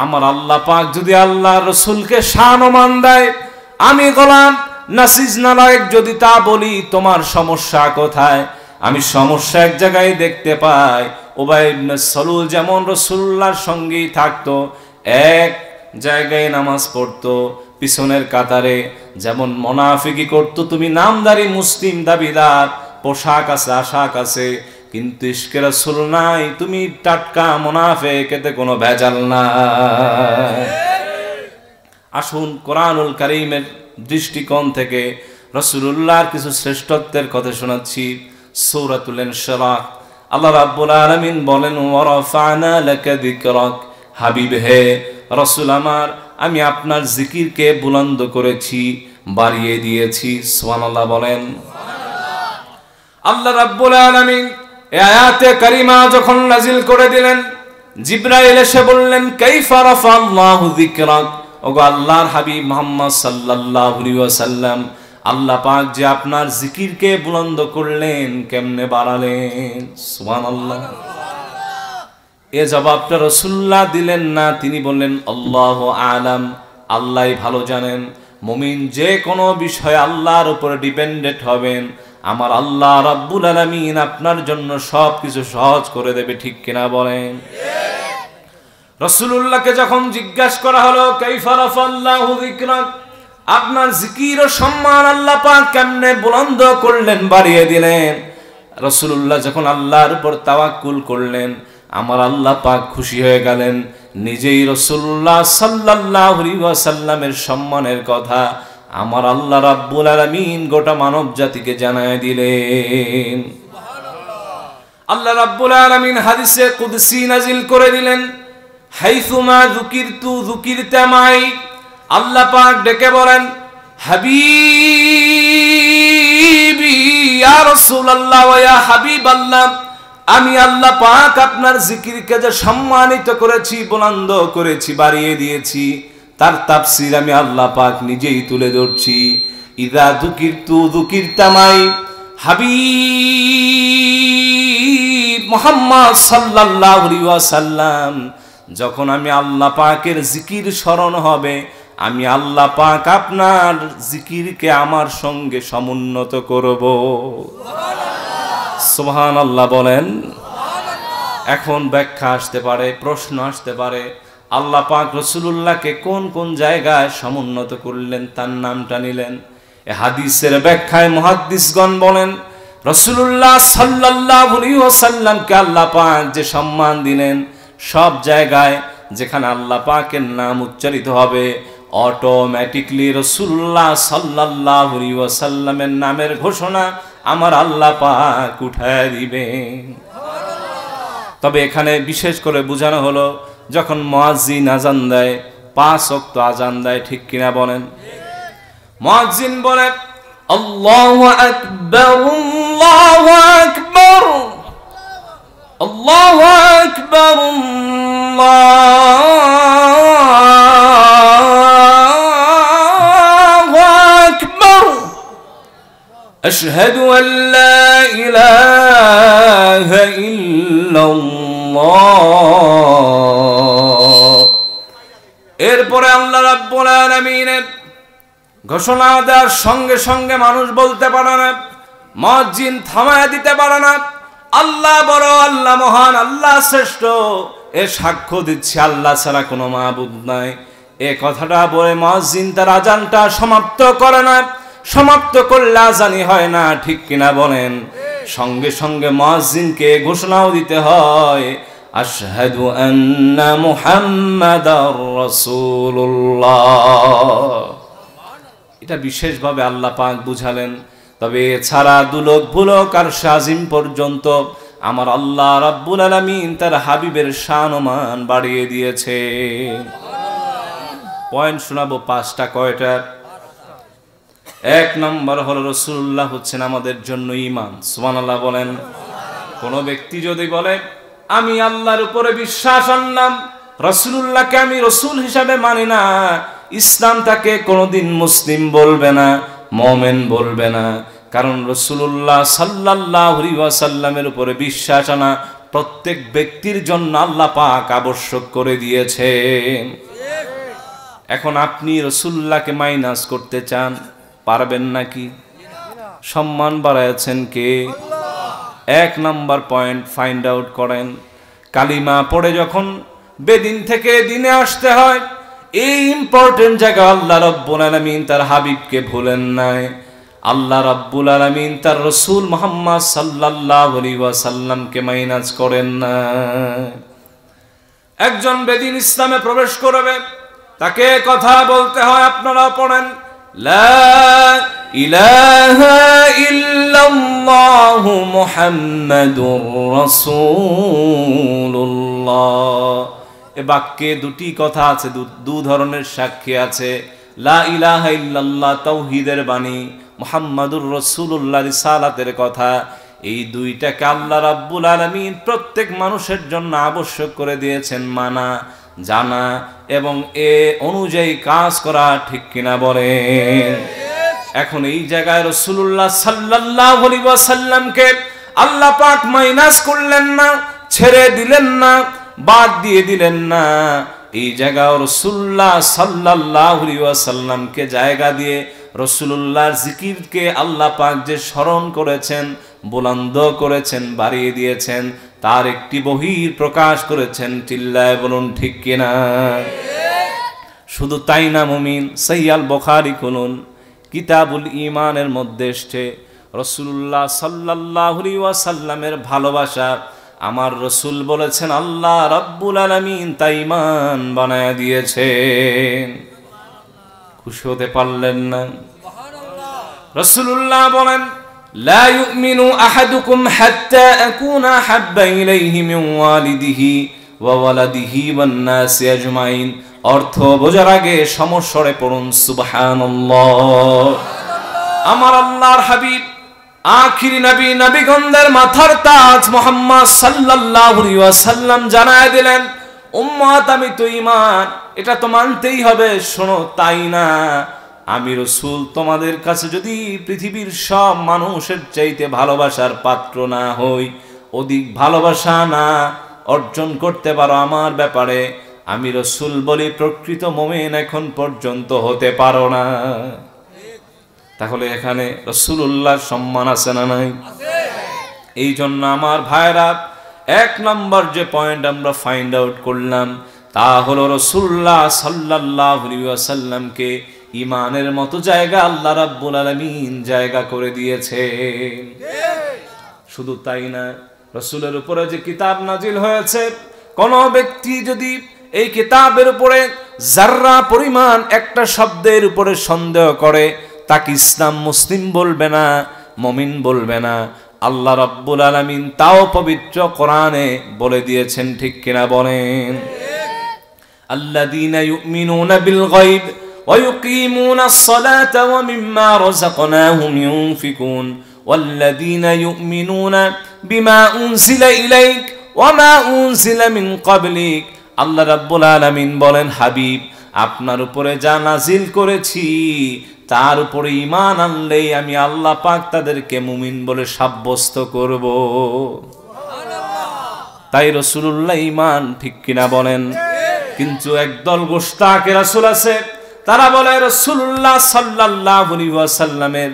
আমার আল্লাহ পাক যদি আল্লাহ রসুলকে শানমান দেয়, আমি গোলাম নাসিজ নালায়েক যদি তা বলি তোমার সমস্যা কোথায়, আমি সমস্যা এক জায়গায় দেখতে পাই। উবাই ইবনে সালুল যেমন রাসূলুল্লাহর সঙ্গেই থাকতো, এক জায়গায় নামাজ পড়তো পিছনের কাতারে, যেমন মুনাফিকি করতো। তুমি নামদারি মুসলিম দাবিদার, পোশাক আছে আশাক আছে, কিন্তু ইশকে রাসূল নাই, তুমি টাটকা মুনাফিক, এতে কোনো ভেজাল নাই। আসুন কোরআনুল কারীমের দৃষ্টিকোণ থেকে রাসূলুল্লাহর কিছু শ্রেষ্ঠত্বের কথা শোনাচ্ছি। সূরাতুল ইনশিরাহ আল্লাহ রাব্বুল আলামিন বলেন, ওয়া রাফা'না লাকা যিকরাক, হাবিব হে রাসূল আমার, আমি আপনার জিকিরকে বুলন্দ করেছি, বাড়িয়ে দিয়েছি। সুবহানাল্লাহ বলেন। আল্লাহ রাব্বুল আলামিন এই আয়াতে কারিমা যখন নাজিল করে দিলেন, জিবরাইল এসে বললেন, কাইফা রাফা'আল্লাহু যিকরাক, ওগো আল্লাহর হাবিব মুহাম্মদ সাল্লাল্লাহু আলাইহি ওয়াসাল্লাম, আল্লাহ পাক যে আপনার জিকিরকে বুলন্দ করলেন, কেমনে বাড়ালেন? সুবহানাল্লাহ। এ জবাবটা রাসূলুল্লাহ দিলেন না, তিনি বললেন আল্লাহু আ'লাম, আল্লাহই ভালো জানেন। মুমিন যে কোনো বিষয়ে আল্লাহর উপরে ডিপেন্ডেন্ট হবেন, আমার আল্লাহ রাব্বুল আলামিন আপনার জন্য সবকিছু সহজ করে দেবে, ঠিক কিনা বলেন? রাসূলুল্লাহকে যখন জিজ্ঞাসা করা হলো, কাইফা রাফা'আল্লাহু যিকরাক, আপনার জিকির ও সম্মান আল্লাহ পাক কেমনে বুলন্দ করলেন, বাড়িয়ে দিলেন? রাসূলুল্লাহ যখন আল্লাহর উপর তাওয়াক্কুল করলেন, আমার আল্লাহ পাক খুশি হয়ে গেলেন, নিজেই রাসূলুল্লাহ সাল্লাল্লাহু আলাইহি ওয়াসাল্লামের সম্মানের কথা আমার আল্লাহ রাব্বুল আলামিন গোটা মানব জাতিকে জানায় দিলেন। আল্লাহ রাব্বুল আলামিন হাদিসে কুদসি নাজিল করে দিলেন, হাইসুমা যুকিরতু যুকিরতা মাই, আল্লাহ পাক ডেকে বলেন, হাবিবি ইয়া রাসূলুল্লাহ ওয়া ইয়া হাবিবাল্লাহ, আমি আল্লাহ পাক আপনার জিকিরকে যে সম্মানিত করেছি, বুলন্দ করেছি, বাড়িয়ে দিয়েছি, তার তাফসীর আমি আল্লাহ পাক নিজেই তুলে ধরছি। ইযা যুকিরতু যুকিরতা মাই, হাবিব মুহাম্মদ সাল্লাল্লাহু আলাইহি ওয়াসাল্লাম, যখন আমি আল্লাহ পাকের জিকির স্মরণ হবে, আমি আল্লাহ পাক আপনার জিকিরকে আমার সঙ্গে সমুন্নত করব। সুবহানাল্লাহ বলেন। এখন ব্যাখ্যা আসতে পারে, প্রশ্ন আসতে পারে, আল্লাহ পাক রাসূলুল্লাহকে কোন কোন জায়গায় সমুন্নত করলেন, তার নামটা নিলেন? এ হাদিসের ব্যাখ্যায় মুহাদ্দিসগণ বলেন, রাসূলুল্লাহ সাল্লাল্লাহু আলাইহি ওয়াসাল্লামকে আল্লাহ পাক যে সম্মান দিলেন, সব জায়গায় যেখানে আল্লাহ পাকের নাম উচ্চারিত হবে, অটোমেটিকলি রাসূলুল্লাহ সাল্লাল্লাহু আলাইহি ওয়াসাল্লামের নামের ঘোষণা আমার আল্লাহ পাক উঠায় দিবেন। তবে এখানে বিশেষ করে বোঝানো হলো, যখন মুয়াজ্জিন আজান দেয়, 5 ওয়াক্ত আজান দেয়, ঠিক কিনা বলেন? মুয়াজ্জিন বলে, আল্লাহু আকবার আল্লাহু আকবার আল্লাহু আকবার আল্লাহু আকবার, আশহাদু আল্লা ইলাহা ইল্লাল্লাহ। এরপরে আল্লাহ রাব্বুল আলামিনের ঘোষণা দেওয়ার সঙ্গে সঙ্গে মানুষ বলতে পারে না, মুয়াজ্জিন থামায় দিতে পারে না, আল্লাহ বড়, আল্লাহ মহান, আল্লাহ শ্রেষ্ঠ, এ সাক্ষ্য দিচ্ছে আল্লাহ ছাড়া কোনো মাবুদ নাই। এ কথাটা বলে মুয়াজ্জিন তার আজানটা সমাপ্ত করে না, সমাপ্ত করলে আজানই হয় না, ঠিক কিনা বলেন? সঙ্গে সঙ্গে মুয়াজ্জিনকে ঘোষণাও দিতে হয়, আশহাদু আন্না মুহাম্মাদার রাসূলুল্লাহ। এটা বিশেষভাবে আল্লাহ পাক বুঝালেন। তবে এছাড়া দুলক ভুলক আর শাজিম পর্যন্ত আমার আল্লাহ রাব্বুল আলামিন তার হাবিবের শান ও মান বাড়িয়ে দিয়েছে। পয়েন্ট শোনাবো 5টা। কয়টা? 1 নম্বর হলো রাসূলুল্লাহ হচ্ছেন আমাদের জন্য ঈমান। সুবহানাল্লাহ বলেন। কোন ব্যক্তি যদি বলে আমি আল্লাহর উপরে বিশ্বাস আনলাম, রাসূলুল্লাহকে আমি রাসূল হিসাবে মানি না, ইসলাম তাকে কোনোদিন মুসলিম বলবে না, মুমিন বলবে না। কারণ রাসূলুল্লাহ সাল্লাল্লাহু আলাইহি ওয়াসাল্লামের উপরে বিশ্বাস আনা প্রত্যেক ব্যক্তির জন্য আল্লাহ পাক আবশ্যক করে দিয়েছেন। এখন আপনি রাসূলুল্লাহকে মাইনাস করতে চান, পারবেন নাকি? সম্মান বাড়াচ্ছেন কে? এক নাম্বার পয়েন্ট ফাইন্ড আউট করেন। কালিমা পড়ে যখন বেদিন থেকে দিনে আসতে হয়, এই ইম্পর্টেন্ট জায়গা আল্লাহ রাব্বুল আলামিন তার হাবিবকে ভুলেন নাই। আল্লাহ রাব্বুল আলামিন তার রাসূল মুহাম্মদ সাল্লাল্লাহু আলাইহি ওয়াসাল্লামকে মাইনাস করেন না। একজন বেদিন ইসলামে প্রবেশ করবে, তাকে কথা বলতে হয়। আপনারা পড়েন লা ইলাহা ইল্লাল্লাহু মুহাম্মাদুর রাসূলুল্লাহ। এ বাক্যে দুটি কথা আছে, দু ধরনের সাক্ষী আছে। লা ইলাহা ইল্লাল্লাহ তাওহীদের বাণী, মুহাম্মাদুর রাসূলুল্লাহ রিসালাতের কথা। এই দুইটাকে আল্লাহ রাব্বুল আলামিন প্রত্যেক মানুষের জন্য আবশ্যক করে দিয়েছেন মানা, জানা এবং এ অনুযায়ী কাজ করা, ঠিক কিনা বলেন? এখন এই জায়গায় রাসূলুল্লাহ সাল্লাল্লাহু আলাইহি ওয়াসাল্লামকে আল্লাহ পাক মাইনাস করলেন না, ছেড়ে দিলেন না, বাদ দিয়ে দিলেন না। এই জায়গায় রাসূলুল্লাহ সাল্লাল্লাহু আলাইহি ওয়াসাল্লামকে জায়গা দিয়ে রাসূলুল্লাহর জিকিরকে আল্লাহ পাক যে স্মরণ করেছেন, বুলন্দ করেছেন, বাড়িয়ে দিয়েছেন, তার একটি বহির প্রকাশ করেছেন। চিল্লায় বলুন ঠিক কিনা? শুধু তাই না মুমিন, সহিহ আল বুখারী খুলুন, কিতাবুল ঈমানের মধ্যে এসেছে রাসূলুল্লাহ সাল্লাল্লাহু আলাইহি ওয়াসাল্লামের ভালোবাসা। আমার রাসূল বলেছেন আল্লাহ রাব্বুল আলামিন তা ঈমান বানায়া দিয়েছেন। খুশি হতে পারলেন না? রাসূলুল্লাহ বলেন লা ইউমিনু আহাদুকুম হাত্তা আকুনা হাব্বা ইলাইহি মিন ওয়ালিদিহি ওয়া ওয়ালাদিহি ওয়ান নাসি আজমাইন। অর্থ বোঝার আগে সমস্বরে পড়ুন সুবহানাল্লাহ। আমার আল্লাহর হাবিব আখিরি নবী, নবীগণদের মাথার তাজ মুহাম্মদ সাল্লাল্লাহু আলাইহি ওয়াসাল্লাম জানায় দিলেন, উম্মত আমি তো ঈমান, এটা তো মানতেই হবে। শোনো, তাই না আমি রাসূল তোমাদের কাছে যদি পৃথিবীর সব মানুষের চাইতে ভালোবাসার পাত্র না হই, অধিক ভালোবাসা না অর্জন করতে পারো আমার ব্যাপারে, আমি রাসূল বলি প্রকৃত মুমিন এখন পর্যন্ত হতে পারো না। তাহলে এখানে রাসূলুল্লাহর সম্মান আছে না নাই? এই জন্য আমার ভাইরা, এক নম্বর যে পয়েন্ট আমরা ফাইন্ড আউট করলাম তা হলো রাসূলুল্লাহ সাল্লাল্লাহু আলাইহি ওয়াসাল্লামকে ঈমানের মতো জায়গা আল্লাহ রাব্বুল আলামিন জায়গা করে দিয়েছেন। শুধু তাই না, রাসূলের উপরে যে কিতাব নাজিল হয়েছে, কোন ব্যক্তি যদি এই কিতাবের উপরে যাররা পরিমাণ একটা শব্দের উপরে সন্দেহ করে, তাকে ইসলাম মুসলিম বলবে না, মুমিন বলবে না। আল্লাহ রাব্বুল আলামিন তাও পবিত্র কোরআনে বলে দিয়েছেন, ঠিক কিনা বলেন? আল্লাযীনা ইউমিনুনা বিল গায়ব ওয়া ইউকিমুনাস সালাতা ওয়া মিম্মা রাযাকনাহুম ইউনফিকুন ওয়াল্লাযীনা ইউমিনুনা বিমা উনজিলা ইলাইক ওয়া মা উনজিলা মিন ক্বাবলিক। আল্লাহ রাব্বুল আলামিন বলেন, হাবিব আপনার উপরে যা নাজিল করেছি তার উপরে ঈমান আনলেই আমি আল্লাহ পাক তাদেরকে মুমিন বলে সাব্যস্ত করব। তাই রাসূলুল্লাহ ঈমান, ঠিক কিনা বলেন? কিন্তু একদল গোশতাকে রাসূল আছে, তারা বলে রাসূলুল্লাহ সাল্লাল্লাহু আলাইহি ওয়াসাল্লামের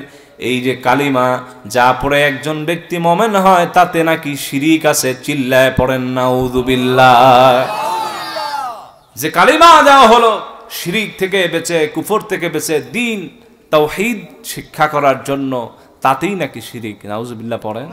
এই যে কালিমা যা পড়ে একজন ব্যক্তি মুমিন হয়, তাতে নাকি শিরিক আছে। চিল্লায় পড়েন নাউযুবিল্লাহ। যে কালিমা দেওয়া হলো শিরিক থেকে বেঁচে, কুফর থেকে বেঁচে দ্বীন তাওহীদ শিক্ষা করার জন্য, তাতেই নাকি শিরিক। নাউযুবিল্লাহ পড়েন।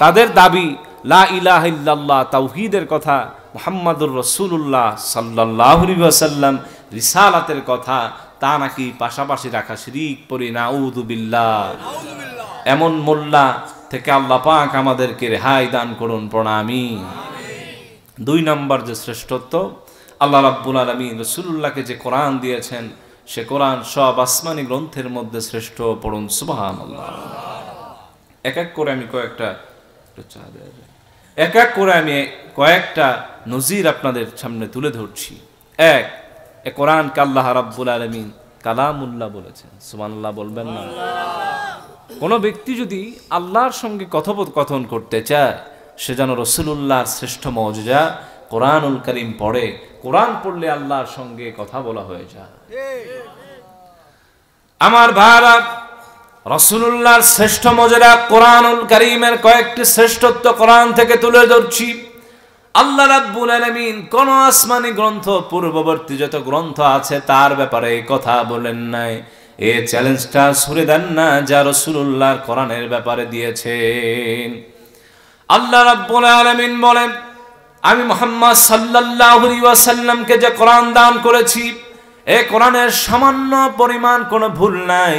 তাদের দাবি লা ইলাহা ইল্লাল্লাহ তাওহীদের কথা, মুহাম্মাদুর রাসূলুল্লাহ সাল্লাল্লাহু আলাইহি ওয়াসাল্লাম রিসালাতের কথা, তা নাকি পাশাপাশি রাখা শিরিক পড়ি। নাউযুবিল্লাহ। এমন মোল্লা থেকে আল্লাহ পাক আমাদেরকে রেহাই দান করুন, প্রণামী। দুই নম্বর যে শ্রেষ্ঠত্ব, আল্লাহ রাব্বুল আলামিন রাসূলুল্লাহকে যে কোরআন দিয়েছেন, সে কোরআন সব আসমানি গ্রন্থের মধ্যে শ্রেষ্ঠ। পড়ুন সুবহানাল্লাহ। এক এক করে আমি কয়েকটা নজির আপনাদের সামনে তুলে ধরছি। এক, এ কোরআনকে আল্লাহ রাব্বুল আলামিন কালামুল্লাহ বলেছেন। সুবহানাল্লাহ বলবেন না? কোন ব্যক্তি যদি আল্লাহর সঙ্গে কথোপকথন করতে চায়, সে যেন রাসূলুল্লাহর শ্রেষ্ঠ মুজিজা কোরআনুল কারীম পড়ে। কোরআন পড়লে আল্লাহর সঙ্গে কথা বলা হয়ে যায়। আমার ভাইরা, রাসূলুল্লাহর শ্রেষ্ঠ মুজিজা কোরআনুল কারীমের কয়েকটি শ্রেষ্ঠত্ব কোরআন থেকে তুলে ধরছি। আল্লাহ রাব্বুল আলামিন কোন আসমানি গ্রন্থ, পূর্ববর্তী যত গ্রন্থ আছে তার ব্যাপারে কথা বলেন নাই। এই চ্যালেঞ্জটা ছুড়ে দেন না যা রাসূলুল্লাহর কোরআনের ব্যাপারে দিয়েছেন। আল্লাহ রাব্বুল আলামিন বলেন, আমি মুহাম্মদ সাল্লাল্লাহু আলাইহি ওয়াসাল্লামকে যে কোরআন দান করেছি, এই কোরআনের সামান্য পরিমাণ কোনো ভুল নাই।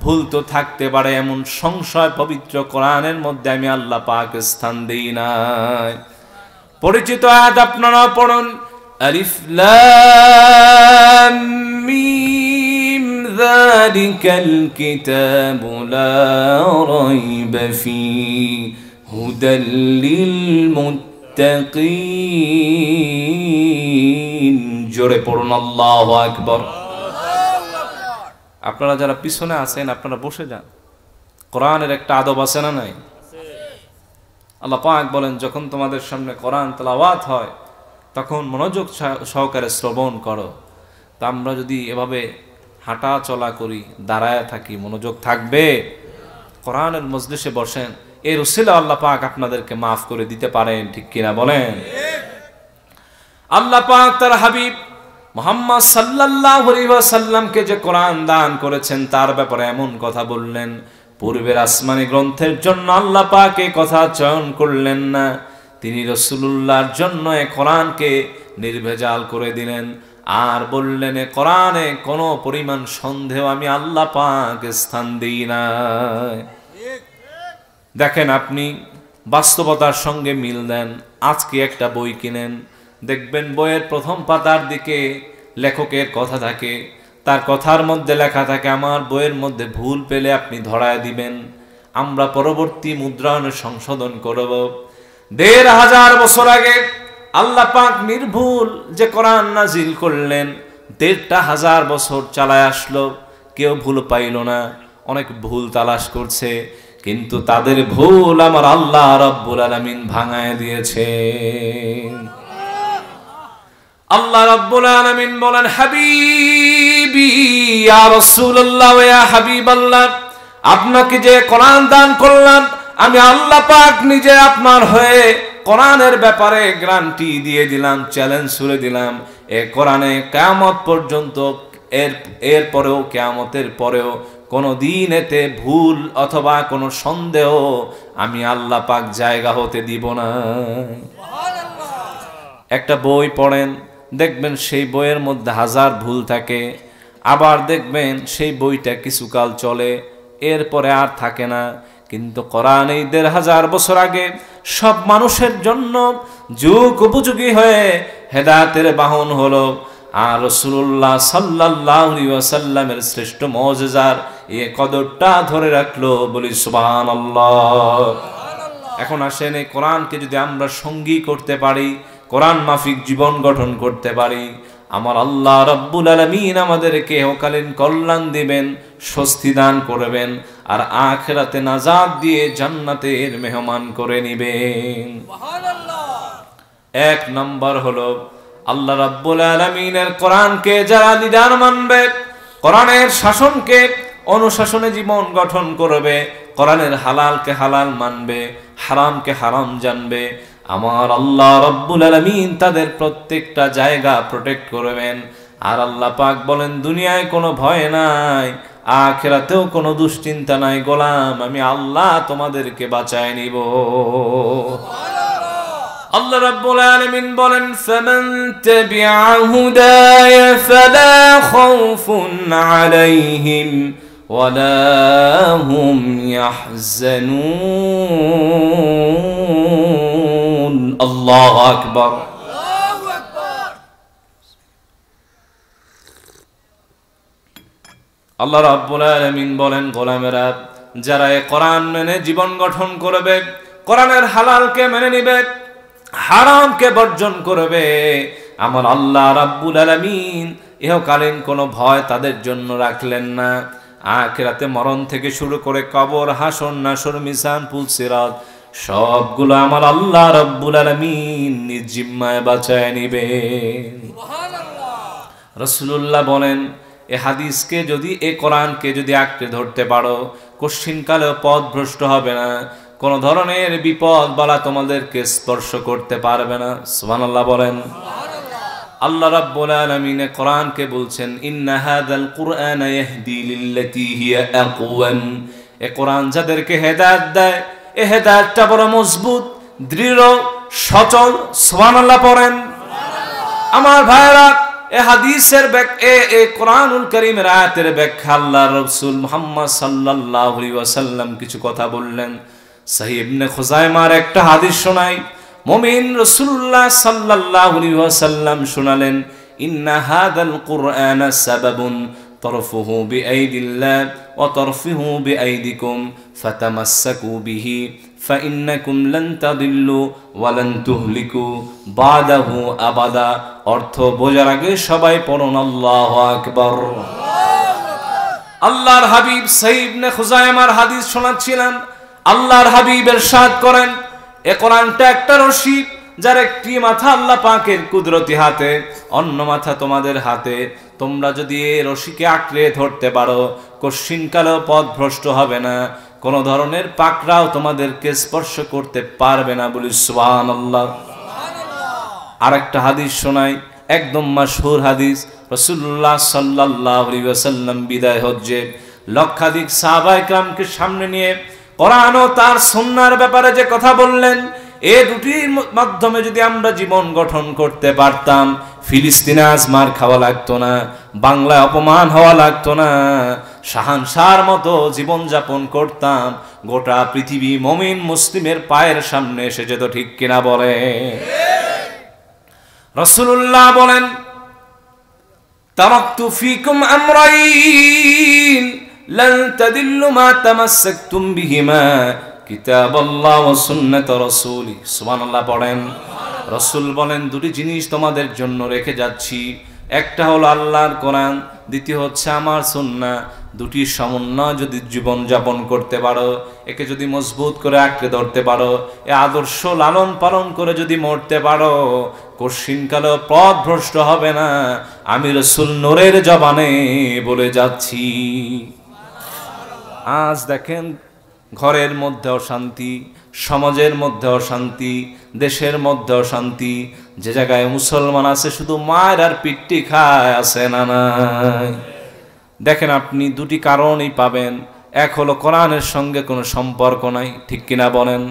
ভুল তো থাকতে পারে, এমন সংশয় পবিত্র কোরআনের মধ্যে আমি আল্লাহ পাক স্থান দেই নাই। পরিচিত আয়াত আপনারা পড়ুন, আলিফ লাম মিম যালিকাল কিতাবু লা রাইবা ফীহি হুদাল লিল মুত্তাকিন। জোরে পড়ুন আল্লাহু আকবার। আপনারা যারা পিছনে আছেন আপনারা বসে যান। কোরআনের একটা আদব আছে না নাই? আল্লাহ পাক বলেন, যখন তোমাদের সামনে কোরআন তেলাওয়াত হয় তখন মনোযোগ সহকারে শ্রবণ করো। তা আমরা যদি এভাবে হাঁটা চলা করি, দাঁড়ায় থাকি, মনোযোগ থাকবে? কোরআনের মজলিসে বসেন, এর উসিলা আল্লাহ পাক আপনাদেরকে মাফ করে দিতে পারেন, ঠিক কিনা বলেন? আল্লাহ পাক তার হাবিব মুহাম্মদ সাল্লাল্লাহু আলাইহি ওয়াসাল্লামকে যে কোরআন দান করেছেন তার ব্যাপারে এমন কথা বললেন, পূর্বের আসমানি গ্রন্থের জন্য আল্লাহ পাক এই কথা চয়ন করলেন না। তিনি রাসূলুল্লাহর জন্য এই কোরআনকে নির্ভেজাল করে দিলেন, আর বললেন এ কোরআনে কোনো পরিমাণ সন্দেহ আমি আল্লাহ পাক স্থান দিই না। দেখেন, আপনি বাস্তবতার সঙ্গে মিল দেন। আজকে একটা বই কিনেন, দেখবেন বইয়ের প্রথম পাতার দিকে লেখকের কথা থাকে, তার কথার মধ্যে লেখা থাকে আমার বইয়ের মধ্যে ভুল পেলে আপনি ধরায় দিবেন, আমরা পরবর্তী মুদ্রণে সংশোধন করব। ১৫০০ বছর আগে আল্লাহ পাক নির্ভুল যে কোরআন নাজিল করলেন, ১৫০০ বছর চালায় আসলো, কেউ ভুল পাইল না। অনেক ভুল তালাশ করছে, কিন্তু তাদের ভুল আমার আল্লাহ রাব্বুল আলামিন ভাঙায় দিয়েছেন। আল্লাহ রাব্বুল আলামিন বলেন, হাবিবি ইয়া রাসূলুল্লাহ ওয়া ইয়া হাবিবাল্লাহ, আপনাকে যে কোরআন দান করলাম আমি আল্লাহ পাক নিজে আপনার হয়ে কোরআনের ব্যাপারে গ্যারান্টি দিয়ে দিলাম, চ্যালেঞ্জ ছুড়ে দিলাম। এই কোরআনে কিয়ামত পর্যন্ত এর পরেও, কিয়ামতের পরেও কোনো দিন এতে ভুল অথবা কোনো সন্দেহ আমি আল্লাহ পাক জায়গা হতে দিব না। একটা বই পড়েন, দেখবেন সেই বইয়ের মধ্যে 1000 ভুল থাকে, আবার দেখবেন সেই বইটা কিছুকাল চলে, এরপরে আর থাকে না। কিন্তু কোরআন এই ১৫০০ বছর আগে সব মানুষের জন্য যুগ উপযোগী হয়ে হেদায়েতের বাহন হলো। আর রাসূলুল্লাহ সাল্লাল্লাহু আলাইহি ওয়াসাল্লামের শ্রেষ্ঠ মুজিজার এই কদরটা ধরে রাখলো, বলি সুবহানাল্লাহ। এখন আসেন, এই কোরআনকে যদি আমরা সঙ্গী করতে পারি, কোরআন মাফিক জীবন গঠন করতে পারি, আমার আল্লাহ রাব্বুল আলামিন আমাদেরকে ইহকালীন কল্যাণ দিবেন, স্বস্তি দান করবেন, আর আখিরাতে নাজাত দিয়ে জান্নাতের মেহমান করে নিবেন। সুবহানাল্লাহ। ১ নম্বর হলো আল্লাহ রাব্বুল আলামিনের কোরআনকে যারা লিডার মানবে, কোরআনের শাসনকে অনুশাসনে জীবন গঠন করবে, কোরআনের হালালকে হালাল মানবে, হারামকে হারাম জানবে, আমার আল্লাহ রাব্বুল আলামিন তাদের প্রত্যেকটা জায়গা প্রোটেক্ট করবেন। আর আল্লাহ পাক বলেন, দুনিয়ায় কোনো ভয় নাই, আখিরাতেও কোনো দুশ্চিন্তা নাই গোলাম, আমি আল্লাহ তোমাদেরকে বাঁচায় নিব। আল্লাহ রাব্বুল আলামিন বলেন, ফামান তাবিআ হুদায়া ফালা খাউফুন আলাইহিম ওয়ালা হুম ইয়াহজানুন। আল্লাহু আকবার। আল্লাহু আকবার। আল্লাহ রাব্বুল আলামিন বলেন, গোলামেরা যারা এই কোরআন মেনে জীবন গঠন করবে, কোরআনের হালালকে মেনে নিবে, হারামকে বর্জন করবে, আমার আল্লাহ রাব্বুল আলামিন ইহকালীন কোনো ভয় তাদের জন্য রাখলেন না। আখিরাতে মরণ থেকে শুরু করে কবর, হাসর, নাসর, মিজান, পুল, সিরাত সবগুলো আমার আল্লাহ রাব্বুল আলামিন নিজ জিম্মায় বাঁচায় নিবেন। রাসূলুল্লাহ বলেন, এ হাদিসকে যদি, এ কোরআনকে যদি আঁকড়ে ধরতে পারো, কশ্চিনকালেও পথভ্রষ্ট হবে না, কোন ধরনের বিপদ বালা তোমাদেরকে স্পর্শ করতে পারবে না। সুবহানাল্লাহ বলেন। আল্লাহ রাব্বুল আলামিন কোরআনকে বলছেন, ইন্না হাযাল কুরআনা ইয়াহদি লিল্লাতী হিয়া আকওয়াম। এ কোরআন যাদেরকে হেদায়েত দেয়, এ হেদায়েতটা বড় মজবুত, দৃঢ়, সচল। সুবহানাল্লাহ পড়েন। আমার ভাইরা, এ হাদিসের এ কোরআনুল কারীমের আয়াতের ব্যাখ্যা আল্লাহর রাসূল মুহাম্মদ সাল্লাল্লাহু আলাইহি ওয়াসাল্লাম কিছু কথা বললেন। সহিহ ইবনে খুজাইমার একটা হাদিস শোনাই, মুমিন রাসূলুল্লাহ সাল্লাল্লাহু আলাইহি ওয়াসাল্লাম শোনালেন, ইন্না হাযাল কুরআনা সাবাবুন তরফুহু বিআইদিল্লাহ ওয়া তরফুহু বিআইদিকুম ফাতামাসসাকু বিহি ফাইন্নাকুম লান তাদিল্লু ওয়া লান তুহলিকু বাদাহু আবাদা। অর্থ বোঝার আগে সবাই পড়ুন আল্লাহু আকবার। আল্লাহর হাবিব সহিহ ইবনে খুজাইমার হাদিস শোনাচ্ছিলেন। আল্লাহর হাবিব ইরশাদ করেন, এ কোরআনটা একটা রশি, যার একটি মাথা আল্লাহ পাকের কুদরতি হাতে, অন্য মাথা তোমাদের হাতে। তোমরা যদি এই রশিকে আঁকড়ে ধরতে পারো, কশ্চিনকালেও পথভ্রষ্ট হবে না, কোন ধরনের পাকড়াও তোমাদেরকে স্পর্শ করতে পারবে না। বলি সুবহানাল্লাহ। আরেকটা হাদিস শোনাই, একদম মাশহুর হাদিস। রাসূলুল্লাহ সাল্লাল্লাহু আলাইহি ওয়াসাল্লাম বিদায় হজ্জে লক্ষাধিক সাহাবায়ে কেরামকে সামনে নিয়ে কোরআন ও তার সুন্নাহর ব্যাপারে যে কথা বললেন, এই দুটির মাধ্যমে যদি আমরা জীবন গঠন করতে পারতাম, ফিলিস্তিনে আজ মার খাওয়া লাগতো না, বাংলায় অপমান হওয়া লাগতো না, শাহানশাহর মতো জীবন যাপন করতাম, গোটা পৃথিবী মুমিন মুসলিমের পায়ের সামনে এসে যেত। ঠিক কিনা বলে? রাসূলুল্লাহ বলেন, তারাকতু ফীকুম আমরাইন লান তাদিল্লু মা তামাসসাকতুম বিহিমা কিতাবাল্লাহ ওয়া সুন্নাত রাসূলি। সুবহানাল্লাহ পড়েন। রাসূল বলেন, দুটি জিনিস তোমাদের জন্য রেখে যাচ্ছি, একটা হলো আল্লাহর কোরআন, দ্বিতীয় হচ্ছে আমার সুন্নাহ। দুটির সমন্বয় যদি জীবন যাপন করতে পারো, একে যদি মজবুত করে আঁকড়ে ধরতে পারো, এ আদর্শ লালন পালন করে যদি মরতে পারো, কশ্চিনকালেও পথভ্রষ্ট হবে না। আমি রাসূল নূরের জবানে বলে যাচ্ছি। আজ দেখেন, ঘরের মধ্যে অশান্তি, সমাজের মধ্যে অশান্তি, দেশের মধ্যে অশান্তি, যে জায়গায় মুসলমান আছে শুধু মায়ের আর পিট্টি খায়, আছে না নাই? দেখেন, আপনি দুটি কারণই পাবেন। এক হলো কোরআনের সঙ্গে কোনো সম্পর্ক নাই। ঠিক কিনা বলেন?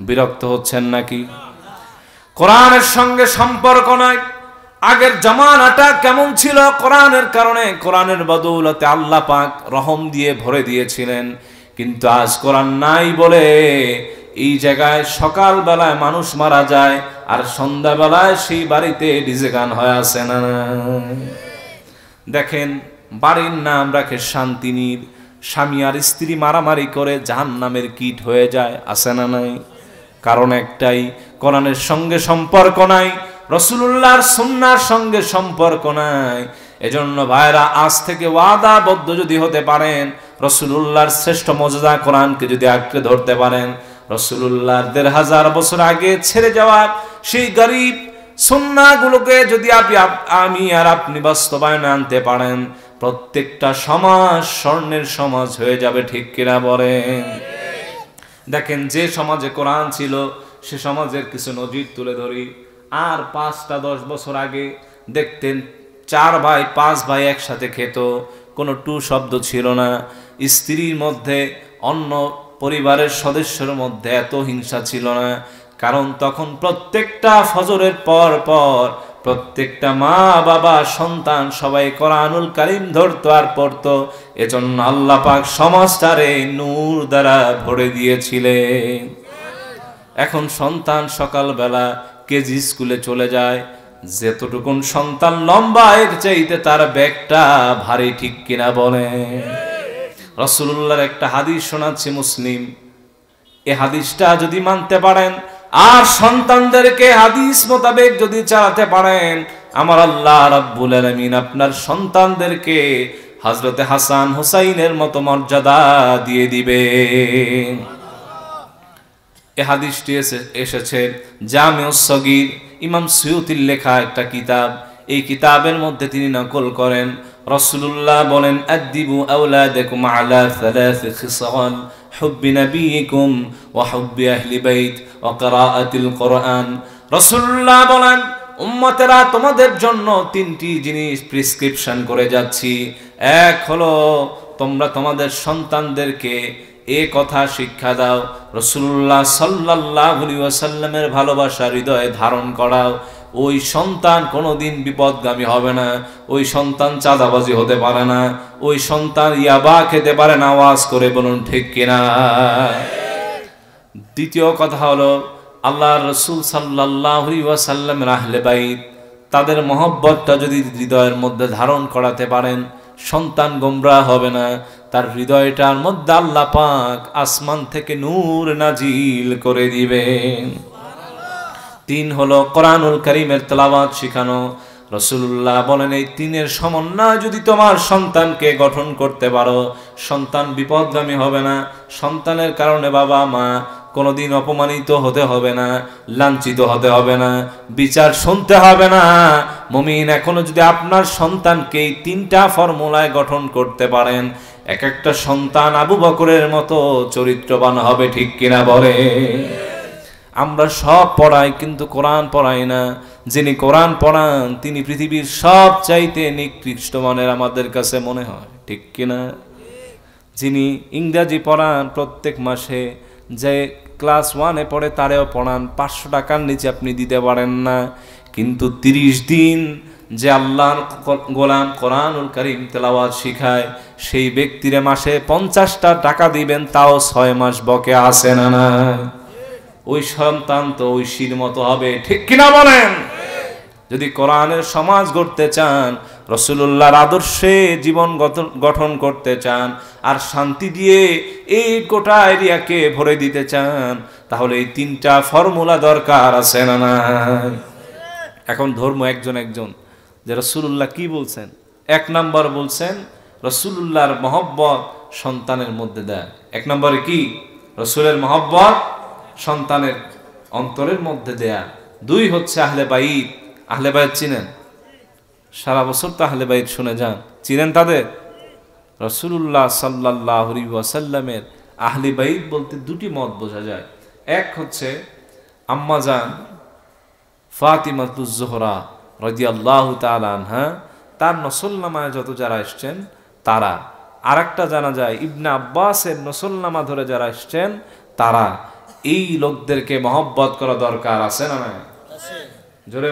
বিরক্ত হচ্ছেন নাকি? কোরআনের সঙ্গে সম্পর্ক নাই। আগের জামানাটা কেমন ছিল? কোরআনের কারণে, কোরআনের বদৌলতে আল্লাহ পাক রহম দিয়ে ভরে দিয়েছিলেন। কিন্তু আজ কোরআন নাই বলে এই জায়গায় সকাল বেলায় মানুষ মারা যায়, আর সন্ধ্যা বেলায় সেই বাড়িতে ডিজে গান হয়ে আছে না। দেখেন, বাড়ির নাম রাখে শান্তিনীর, স্বামী আর স্ত্রী মারামারি করে জাহান্নামের কীট হয়ে যায়, আছে না নাই? কারণ একটাই, কোরআনের সঙ্গে সম্পর্ক নাই, রাসূলুল্লাহর সুন্নাহর সঙ্গে সম্পর্ক নাই। এজন্য ভাইরা, আজ থেকে ওয়াদাবদ্ধ যদি হতে পারেন, রাসূলুল্লাহর শ্রেষ্ঠ মুজিজা কোরআনকে যদি আঁকড়ে ধরতে পারেন, রাসূলুল্লাহর ১৫০০ বছর আগে ছেড়ে যাওয়া সেই গরীব সুন্নাহগুলোকে যদি আমি আর আপনি বাস্তবায়নে আনতে পারেন, প্রত্যেকটা সমাজ স্বর্ণের সমাজ হয়ে যাবে। ঠিক কিনা বলেন? দেখেন, যে সমাজে কোরআন ছিল সে সমাজের কিছু নজির তুলে ধরি। আর ৫-১০ বছর আগে দেখতেন ৪ ভাই ৫ ভাই একসাথে খেত, কোনো টু শব্দ ছিল না। স্ত্রীর মধ্যে, অন্য পরিবারের সদস্যের মধ্যে এত হিংসা ছিল না, কারণ তখন প্রত্যেকটা ফজরের পর পর প্রত্যেকটা মা বাবা সন্তান সবাই কোরআনুল কারীম ধরতো আর পড়তো। এজন্য আল্লাহ পাক সমাজটারে নূর দ্বারা ভরে দিয়েছিলেন। এখন সন্তান সকালবেলা কেজি স্কুলে চলে যায়, যতটুকুন সন্তান লম্বা এর চাইতে তার ব্যাগটা ভারী। ঠিক কিনা বলে? রাসূলুল্লাহর একটা হাদিস শোনাচ্ছি, মুসলিম। এই হাদিসটা যদি মানতে পারেন আর সন্তানদেরকে হাদিস মোতাবেক যদি চালাতে পারেন, আমার আল্লাহ রাব্বুল আলামিন আপনার সন্তানদেরকে হযরতে হাসান হুসাইনের মতো মর্যাদা দিয়ে দিবে। এ হাদিসটি এসেছে জামিউস সগীর, ইমাম সুয়ুতির লেখা একটা কিতাব। এই কিতাবের মধ্যে তিনি নকল করেন রাসূলুল্লাহ বলেন, আদিবু আওলাদাকুম আলা সালাস খিসাল, হুব্বি নবিয়িকুম ওয়া হুব্বি আহলি বাইত ওয়া কিরাআতিল কুরআন। রাসূলুল্লাহ বলেন, উম্মতেরা তোমাদের জন্য তিনটি জিনিস প্রেসক্রিপশন করে যাচ্ছি। এক হলো তোমরা তোমাদের সন্তানদেরকে এ কথা শিক্ষা দাও, রাসূলুল্লাহ সাল্লাল্লাহু আলাইহি ওয়াসাল্লামের ভালোবাসা হৃদয়ে ধারণ করাও। ওই সন্তান কোনোদিন বিপদগামী হবে না, ওই সন্তান চাঁদাবাজি হতে পারে না, ওই সন্তান ইয়াবা খেতে পারে না। আওয়াজ করে বলুন ঠিক কিনা। দ্বিতীয় কথা হলো আল্লাহর রাসূল সাল্লাল্লাহু আলাইহি ওয়াসাল্লামের আহলে বাইত, তাদের মহব্বতটা যদি হৃদয়ের মধ্যে ধারণ করাতে পারেন, সন্তান গোমরাহ হবে না, তার হৃদয়টার মধ্যে আল্লাহ পাক আসমান থেকে নূর নাজিল করে দিবেন। তিন হলো কোরআনুল কারীমের তেলাওয়াত শিখানো। রাসূলুল্লাহ বলেন, এই তিনের সমন্বয় যদি তোমার সন্তানকে গঠন করতে পারো, সন্তান বিপদগামী হবে না, সন্তানের কারণে বাবা মা কোনোদিন অপমানিত হতে হবে না, লাঞ্ছিত হতে হবে না, বিচার শুনতে হবে না। মুমিন এখনো যদি আপনার সন্তানকে এই তিনটা ফর্মুলায় গঠন করতে পারেন, এক একটা সন্তান আবু বকরের মতো চরিত্রবান হবে। ঠিক কিনা বলে? আমরা সব পড়াই কিন্তু কোরআন পড়াই না। যিনি কোরআন পড়ান তিনি পৃথিবীর সব চাইতে নিকৃষ্ট মানের আমাদের কাছে মনে হয়। ঠিক কিনা? যিনি ইংরাজি পড়ান, প্রত্যেক মাসে যে ক্লাস 1-এ পড়ে তারেও পড়ান, 500 টাকার নিচে আপনি দিতে পারেন না। কিন্তু 30 দিন যে আল্লাহর গোলাম কোরআনুল কারীম তেলাওয়াত শিখায়, সেই ব্যক্তিরে মাসে 50টা টাকা দিবেন, তাও 6 মাস বকে আসে না না। ওই সন্তান তো ঐশীর মতো হবে। ঠিক কিনা বলেন? যদি কোরআনের সমাজ গড়তে চান, রাসূলুল্লাহর আদর্শে জীবন গঠন করতে চান, আর শান্তি দিয়ে এই গোটা এরিয়াকে ভরে দিতে চান, তাহলে এই তিনটা ফর্মুলা দরকার আছে না না। এখন ধর্ম একজন যে রাসূলুল্লাহ কি বলছেন? 1 নম্বর বলছেন রাসূলুল্লাহর মহব্বত সন্তানের মধ্যে দেয়। 1 নম্বরে কি? রাসূলের মহব্বত সন্তানের অন্তরের মধ্যে দেয়া। 2 হচ্ছে আহলে বাইত। আহলে বাইত চিনেন? সারা বছর তো আহলে বাইত শুনে যান, চিনেন তাদের? রাসূলুল্লাহ সাল্লাল্লাহু আলাইহি ওয়াসাল্লামের আহলে বাইত বলতে 2টি মত বোঝা যায়। এক হচ্ছে আম্মা জান ফাতিমাতুজ জোহরা রাদিয়াল্লাহু তাআলা আনহা, তার নসলনামায় যত যারা এসেছেন তারা। আরেকটা জানা যায় ইবনে আব্বাসের নসলনামা ধরে যারা এসেছেন তারা। এই লোকদেরকে মহব্বত করা দরকার আছে না? জোরে